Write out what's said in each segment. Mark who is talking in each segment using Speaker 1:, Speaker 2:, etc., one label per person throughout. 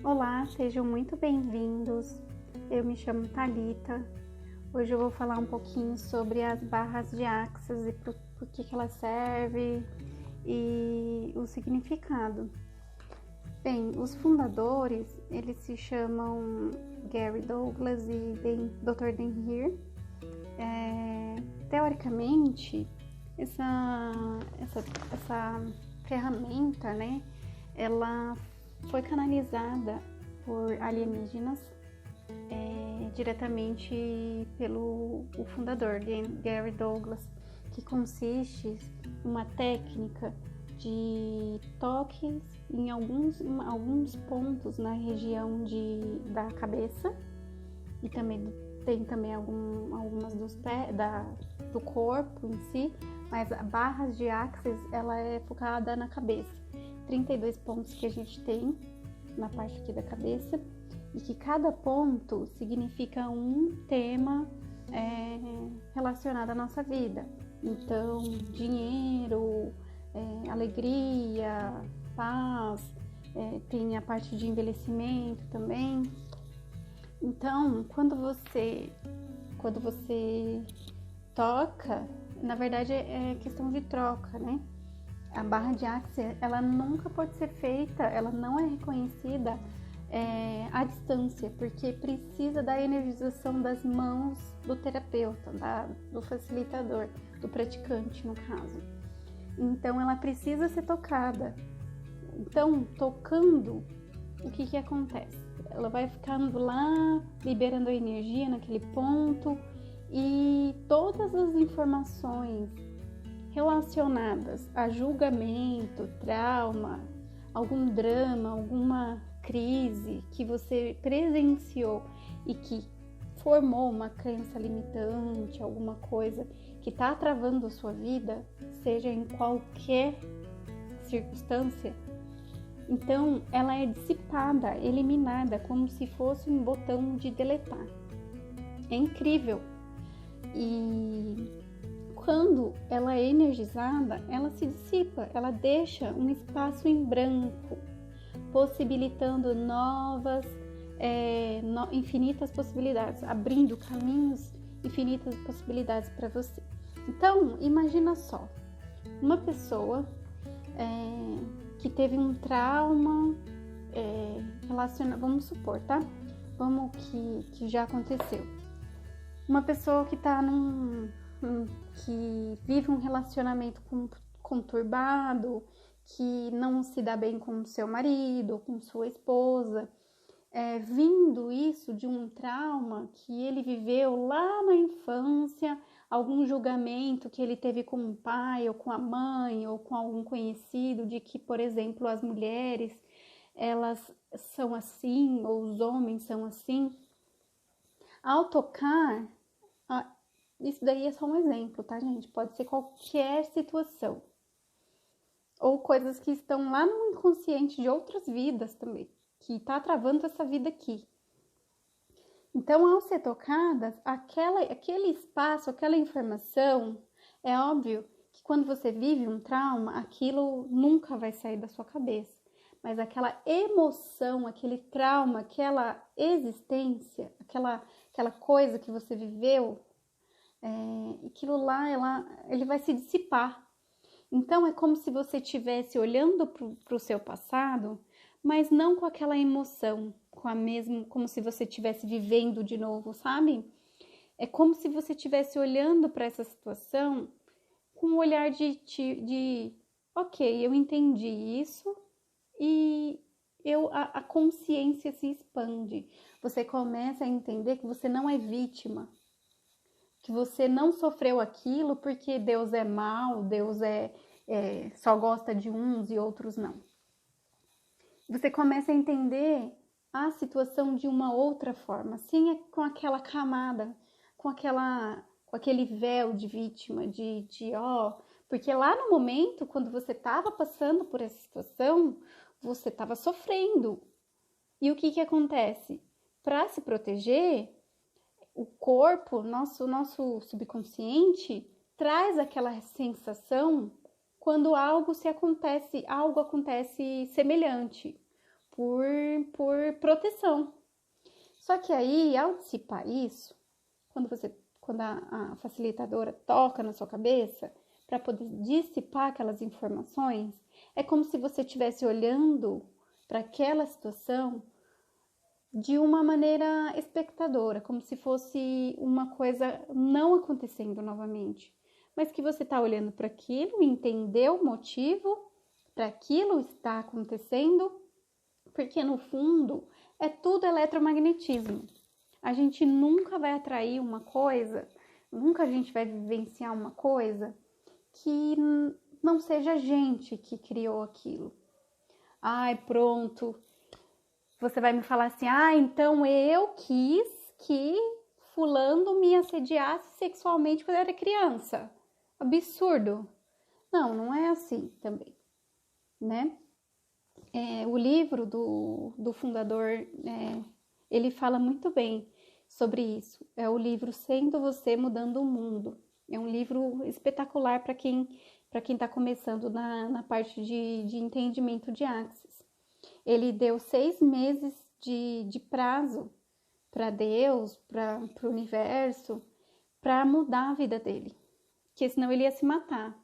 Speaker 1: Olá, sejam muito bem-vindos. Eu me chamo Thalita. Hoje eu vou falar um pouquinho sobre as barras de Axis e por que elas servem e o significado. Bem, os fundadores, eles se chamam Gary Douglas e Dr. Dan Heer. Teoricamente, essa ferramenta, né, ela foi canalizada por alienígenas diretamente pelo o fundador, Gary Douglas, que consiste em uma técnica de toques em alguns pontos na região da cabeça e também tem também algumas do corpo em si, mas a barras de Axis ela é focada na cabeça. 32 pontos que a gente tem na parte aqui da cabeça e que cada ponto significa um tema relacionado à nossa vida. Então, dinheiro, alegria, paz, tem a parte de envelhecimento também. Então, quando você toca, na verdade é questão de troca, né? A barra de Axis, ela nunca pode ser feita, ela não é reconhecida à distância, porque precisa da energização das mãos do terapeuta, do facilitador, do praticante, no caso. Então, ela precisa ser tocada. Então, tocando, o que acontece? Ela vai ficando lá, liberando a energia naquele ponto e todas as informações relacionadas a julgamento, trauma, algum drama, alguma crise que você presenciou e que formou uma crença limitante, alguma coisa que está travando a sua vida, seja em qualquer circunstância, então ela é dissipada, eliminada, como se fosse um botão de deletar. É incrível. E quando ela é energizada, ela se dissipa, ela deixa um espaço em branco, possibilitando infinitas possibilidades, abrindo caminhos, infinitas possibilidades para você. Então, imagina só, uma pessoa que teve um trauma relacionado, vamos supor, tá? Vamos que já aconteceu. Uma pessoa que tá que vive um relacionamento conturbado, que não se dá bem com seu marido, com sua esposa, vindo isso de um trauma que ele viveu lá na infância, algum julgamento que ele teve com o pai ou com a mãe ou com algum conhecido de que, por exemplo, as mulheres elas são assim ou os homens são assim. Ao tocar, isso daí é só um exemplo, tá, gente? Pode ser qualquer situação. Ou coisas que estão lá no inconsciente de outras vidas também, que tá travando essa vida aqui. Então, ao ser tocadas, aquele espaço, aquela informação, é óbvio que quando você vive um trauma, aquilo nunca vai sair da sua cabeça. Mas aquela emoção, aquele trauma, aquela existência, aquela coisa que você viveu, aquilo lá, ele vai se dissipar. Então, é como se você estivesse olhando para o seu passado, mas não com aquela emoção, como se você estivesse vivendo de novo, sabe? É como se você estivesse olhando para essa situação com um olhar de ok, eu entendi isso e a consciência se expande. Você começa a entender que você não é vítima, que você não sofreu aquilo porque Deus é mau, Deus só gosta de uns e outros não. Você começa a entender a situação de uma outra forma, sem com aquela camada, com aquele véu de vítima, porque lá no momento, quando você estava passando por essa situação, você estava sofrendo. E o que acontece? Para se proteger, o corpo, nosso subconsciente, traz aquela sensação quando algo acontece semelhante. por, por proteção. Só que aí, ao dissipar isso, quando a facilitadora toca na sua cabeça para poder dissipar aquelas informações, é como se você estivesse olhando para aquela situação de uma maneira espectadora, como se fosse uma coisa não acontecendo novamente, mas que você está olhando para aquilo, entendeu o motivo para aquilo estar acontecendo, porque no fundo é tudo eletromagnetismo. A gente nunca vai atrair uma coisa, nunca a gente vai vivenciar uma coisa que não seja a gente que criou aquilo. Ai, pronto. Você vai me falar assim, então eu quis que fulano me assediasse sexualmente quando eu era criança. Absurdo. Não, não é assim também, né? O livro do fundador, ele fala muito bem sobre isso. É o livro Sendo Você Mudando o Mundo. É um livro espetacular para quem está começando na parte de entendimento de Axis. Ele deu 6 meses de prazo para Deus, para o universo, para mudar a vida dele, porque senão ele ia se matar.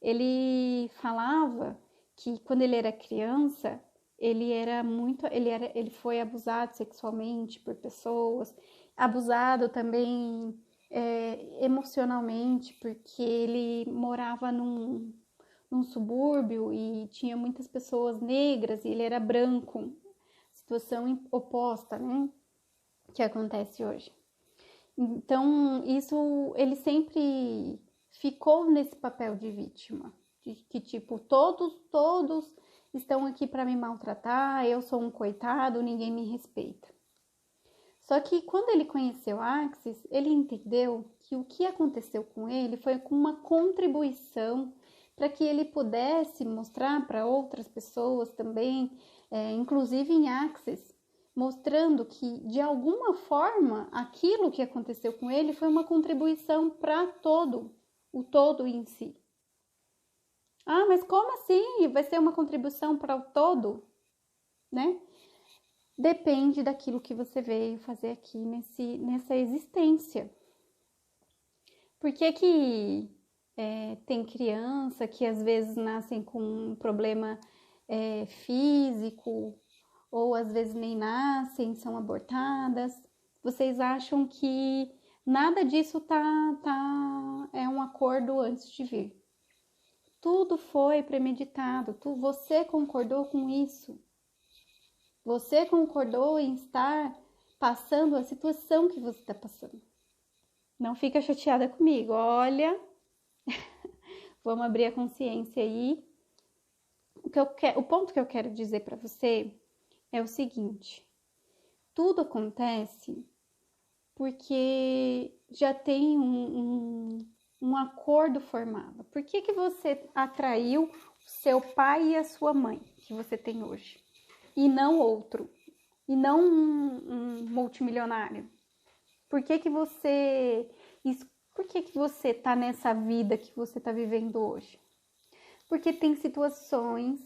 Speaker 1: Ele falava que quando ele era criança, ele foi abusado sexualmente por pessoas, abusado também emocionalmente, porque ele morava num subúrbio e tinha muitas pessoas negras e ele era branco, situação oposta, né, que acontece hoje. Então, isso, ele sempre ficou nesse papel de vítima, de que tipo, todos estão aqui para me maltratar, eu sou um coitado, ninguém me respeita. Só que quando ele conheceu Axis, ele entendeu que o que aconteceu com ele foi com uma contribuição para que ele pudesse mostrar para outras pessoas também, inclusive em Axis, mostrando que de alguma forma aquilo que aconteceu com ele foi uma contribuição para o todo em si. Mas como assim? Vai ser uma contribuição para o todo, né? Depende daquilo que você veio fazer aqui nessa existência. Por que tem criança que às vezes nascem com um problema físico, ou às vezes nem nascem, são abortadas? Vocês acham que nada disso é um acordo antes de vir? Tudo foi premeditado, você concordou com isso. Você concordou em estar passando a situação que você está passando. Não fica chateada comigo, olha, vamos abrir a consciência aí. O ponto que eu quero dizer para você é o seguinte: tudo acontece porque já tem um acordo formado. Por que você atraiu o seu pai e a sua mãe que você tem hoje? E não outro, e não um multimilionário? Por que você tá nessa vida que você tá vivendo hoje? Porque tem situações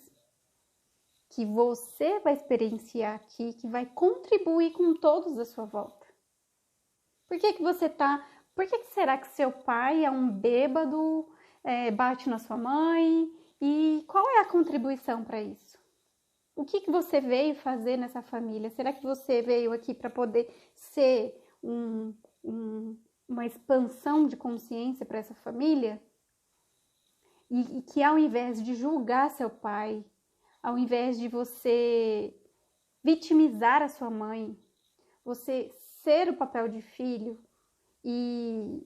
Speaker 1: que você vai experienciar aqui que vai contribuir com todos à sua volta. Por que será que seu pai é um bêbado, bate na sua mãe? E qual é a contribuição para isso? O que você veio fazer nessa família? Será que você veio aqui para poder ser uma expansão de consciência para essa família? E que ao invés de julgar seu pai, ao invés de você vitimizar a sua mãe, você ser o papel de filho e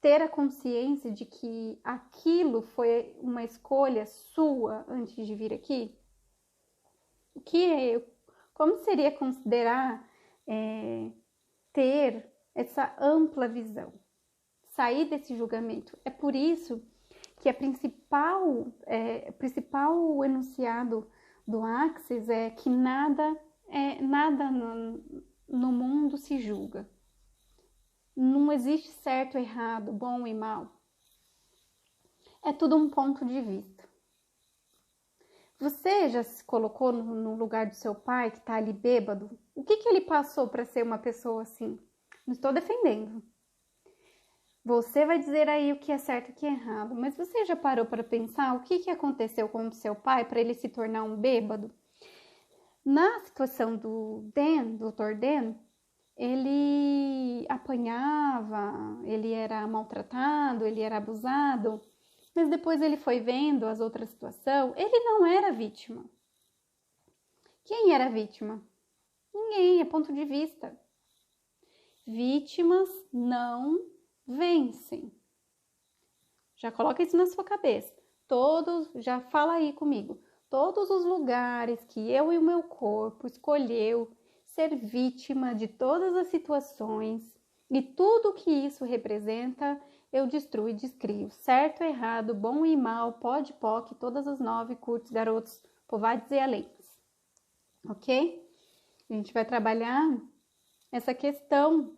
Speaker 1: ter a consciência de que aquilo foi uma escolha sua antes de vir aqui? Como seria considerar ter essa ampla visão, sair desse julgamento? É por isso que o principal enunciado do Axis é que nada no mundo se julga. Não existe certo e errado, bom e mal. É tudo um ponto de vista. Você já se colocou no lugar do seu pai que tá ali bêbado? O que ele passou para ser uma pessoa assim? Não estou defendendo. Você vai dizer aí o que é certo e o que é errado, mas você já parou para pensar o que aconteceu com o seu pai para ele se tornar um bêbado? Na situação do Dan, Dr. Dan, ele apanhava, ele era maltratado, ele era abusado, mas depois ele foi vendo as outras situações, ele não era vítima. Quem era vítima? Ninguém, é ponto de vista. Vítimas não vencem. Já coloca isso na sua cabeça. Já fala aí comigo. Todos os lugares que eu e o meu corpo escolheu ser vítima de todas as situações e tudo que isso representa, eu destruo e descrio. Certo, errado, bom e mal, pode, poc, todas as 9, curtos, garotos, povades e alentas. Ok? A gente vai trabalhar essa questão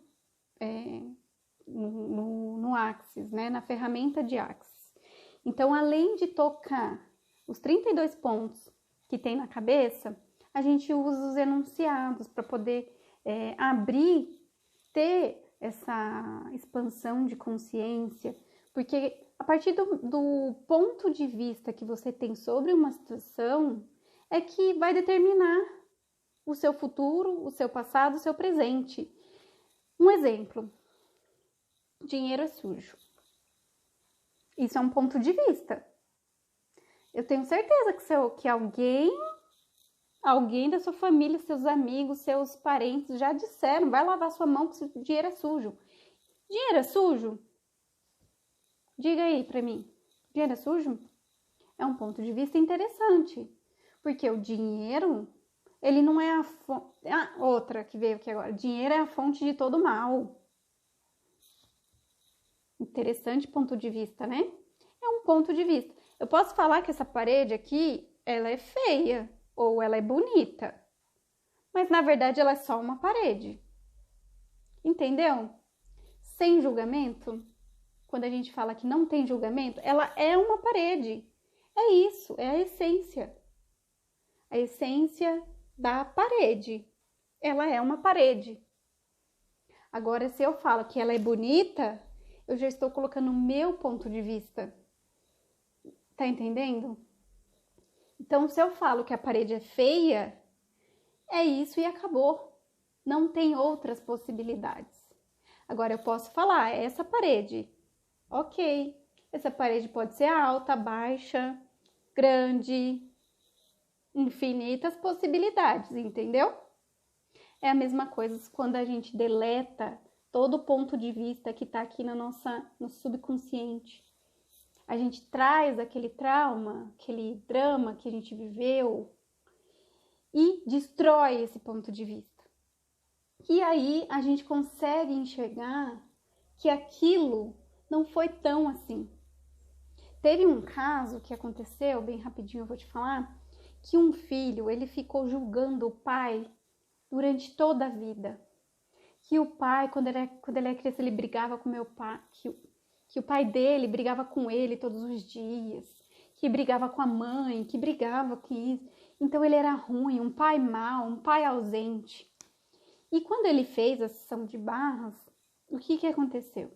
Speaker 1: no Axis, né? Na ferramenta de Axis. Então, além de tocar os 32 pontos que tem na cabeça, a gente usa os enunciados para poder abrir, ter essa expansão de consciência, porque a partir do ponto de vista que você tem sobre uma situação é que vai determinar o seu futuro, o seu passado, o seu presente. Um exemplo, dinheiro é sujo. Isso é um ponto de vista. Eu tenho certeza que alguém da sua família, seus amigos, seus parentes já disseram, vai lavar sua mão que o dinheiro é sujo. Dinheiro é sujo? Diga aí pra mim, dinheiro é sujo? É um ponto de vista interessante, porque o dinheiro, ele não é a fonte... outra que veio aqui agora, dinheiro é a fonte de todo mal. Interessante ponto de vista, né? É um ponto de vista. Eu posso falar que essa parede aqui, ela é feia ou ela é bonita, mas na verdade ela é só uma parede. Entendeu? Sem julgamento, quando a gente fala que não tem julgamento, ela é uma parede. É isso, é a essência. A essência da parede. Ela é uma parede. Agora, se eu falo que ela é bonita, eu já estou colocando o meu ponto de vista. Tá entendendo? Então, se eu falo que a parede é feia, é isso e acabou. Não tem outras possibilidades. Agora, eu posso falar, essa parede, ok. Essa parede pode ser alta, baixa, grande, infinitas possibilidades, entendeu? É a mesma coisa quando a gente deleta todo o ponto de vista que está aqui no subconsciente. A gente traz aquele trauma, aquele drama que a gente viveu e destrói esse ponto de vista. E aí a gente consegue enxergar que aquilo não foi tão assim. Teve um caso que aconteceu, bem rapidinho eu vou te falar, que um filho, ele ficou julgando o pai durante toda a vida. Que o pai, quando ele era criança, ele brigava com meu pai, que o pai dele brigava com ele todos os dias, que brigava com a mãe, que brigava com isso. Então ele era ruim, um pai mau, um pai ausente. E quando ele fez a sessão de barras, o que aconteceu?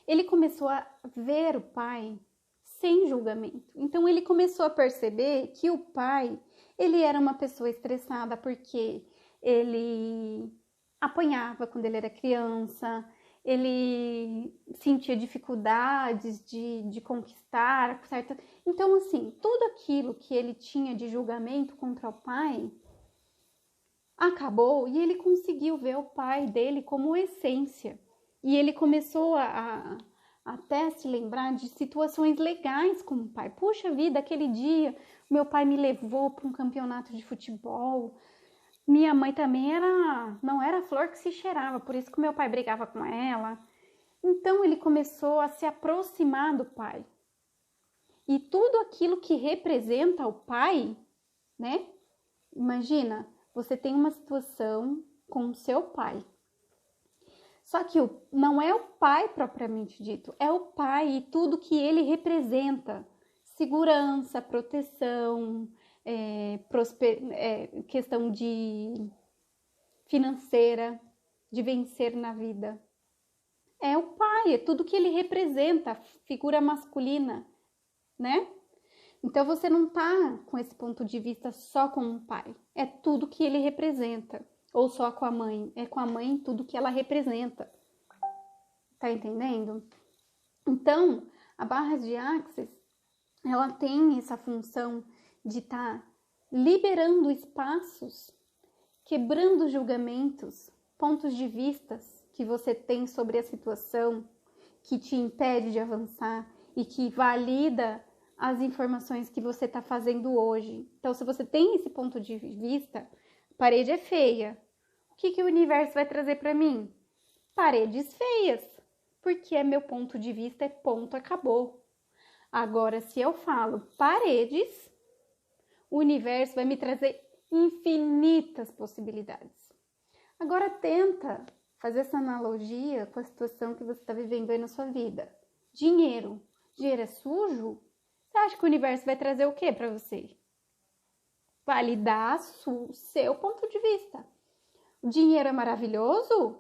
Speaker 1: Ele começou a ver o pai sem julgamento. Então ele começou a perceber que o pai, ele era uma pessoa estressada porque ele apanhava quando ele era criança, ele sentia dificuldades de conquistar, certo? Então, assim, tudo aquilo que ele tinha de julgamento contra o pai acabou e ele conseguiu ver o pai dele como essência. E ele começou a até se lembrar de situações legais com o pai. Puxa vida, aquele dia meu pai me levou para um campeonato de futebol. Minha mãe também não era flor que se cheirava, por isso que meu pai brigava com ela. Então ele começou a se aproximar do pai. E tudo aquilo que representa o pai, né? Imagina, você tem uma situação com o seu pai. Só que não é o pai propriamente dito, é o pai e tudo que ele representa. segurança, proteção, questão de financeira, de vencer na vida. É o pai, é tudo que ele representa, figura masculina, né? Então você não tá com esse ponto de vista só com o pai, é tudo que ele representa, ou só com a mãe, é com a mãe tudo que ela representa. Tá entendendo? Então, a barra de Axis, ela tem essa função de estar liberando espaços, quebrando julgamentos, pontos de vistas que você tem sobre a situação, que te impede de avançar e que valida as informações que você está fazendo hoje. Então, se você tem esse ponto de vista, a parede é feia. O que o universo vai trazer para mim? Paredes feias, porque meu ponto de vista é ponto, acabou. Agora, se eu falo paredes, o universo vai me trazer infinitas possibilidades. Agora, tenta fazer essa analogia com a situação que você está vivendo aí na sua vida. Dinheiro. Dinheiro é sujo? Você acha que o universo vai trazer o que para você? Validar o seu ponto de vista. O dinheiro é maravilhoso?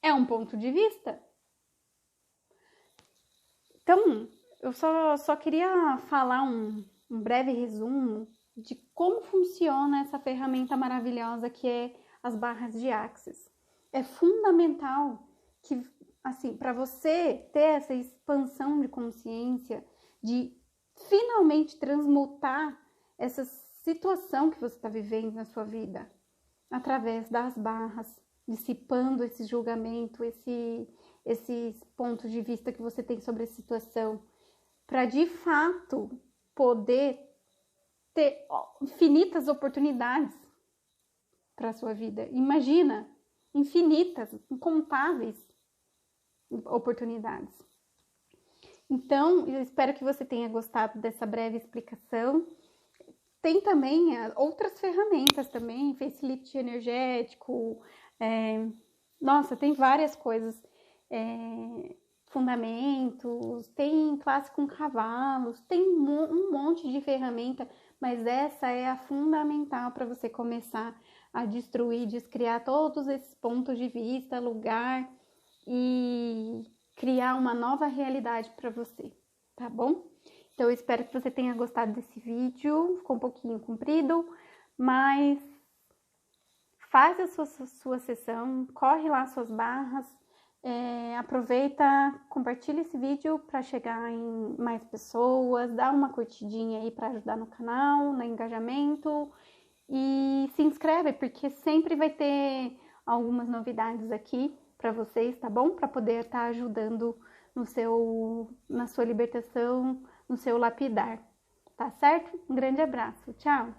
Speaker 1: É um ponto de vista. Então, eu só queria falar um breve resumo de como funciona essa ferramenta maravilhosa que é as barras de Axis. É fundamental que, assim, para você ter essa expansão de consciência, de finalmente transmutar essa situação que você está vivendo na sua vida, através das barras, dissipando esse julgamento, esses pontos de vista que você tem sobre a situação, para de fato poder ter infinitas oportunidades para a sua vida. Imagina, infinitas, incontáveis oportunidades. Então, eu espero que você tenha gostado dessa breve explicação. Tem também outras ferramentas também, facelift energético, nossa, tem várias coisas, fundamentos, tem classe com cavalos, tem um monte de ferramenta, mas essa é a fundamental para você começar a destruir, descriar todos esses pontos de vista, lugar e criar uma nova realidade para você, tá bom? Então, eu espero que você tenha gostado desse vídeo, ficou um pouquinho comprido, mas faz a sua sessão, corre lá suas barras, aproveita, compartilha esse vídeo para chegar em mais pessoas, dá uma curtidinha aí para ajudar no canal, no engajamento e se inscreve, porque sempre vai ter algumas novidades aqui para vocês, tá bom? Para poder estar ajudando na sua libertação, no seu lapidar, tá certo? Um grande abraço, tchau!